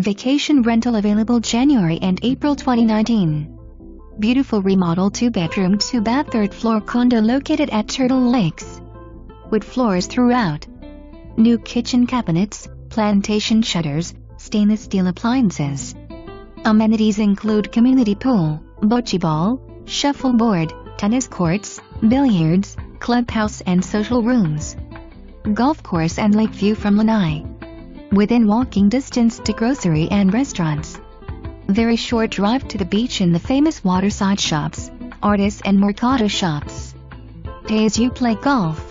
Vacation rental available January and April 2019. Beautiful remodeled 2-bedroom 2-bath 3rd floor condo located at Turtle Lakes. Wood floors throughout. New kitchen cabinets, plantation shutters, stainless steel appliances. Amenities include community pool, bocce ball, shuffleboard, tennis courts, billiards, clubhouse and social rooms. Golf course and lake view from Lanai. Within walking distance to grocery and restaurants. Very short drive to the beach in the famous Waterside Shops, Artis and Mercato shops. Pay as you play golf.